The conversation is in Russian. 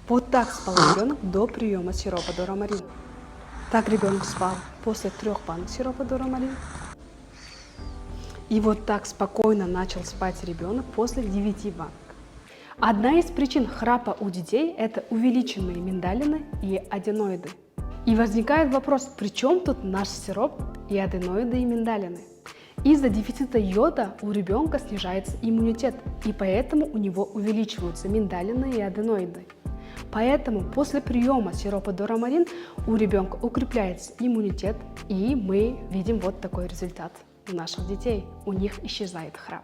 Вот так спал ребенок до приема сиропа Дорамарин. Так ребенок спал после 3 банок сиропа Дорамарин. И вот так спокойно начал спать ребенок после 9 банок. Одна из причин храпа у детей – это увеличенные миндалины и аденоиды. И возникает вопрос, при чем тут наш сироп и аденоиды и миндалины? Из-за дефицита йода у ребенка снижается иммунитет, и поэтому у него увеличиваются миндалины и аденоиды. Поэтому после приема сиропа Дорамарин у ребенка укрепляется иммунитет, и мы видим вот такой результат у наших детей. У них исчезает храп.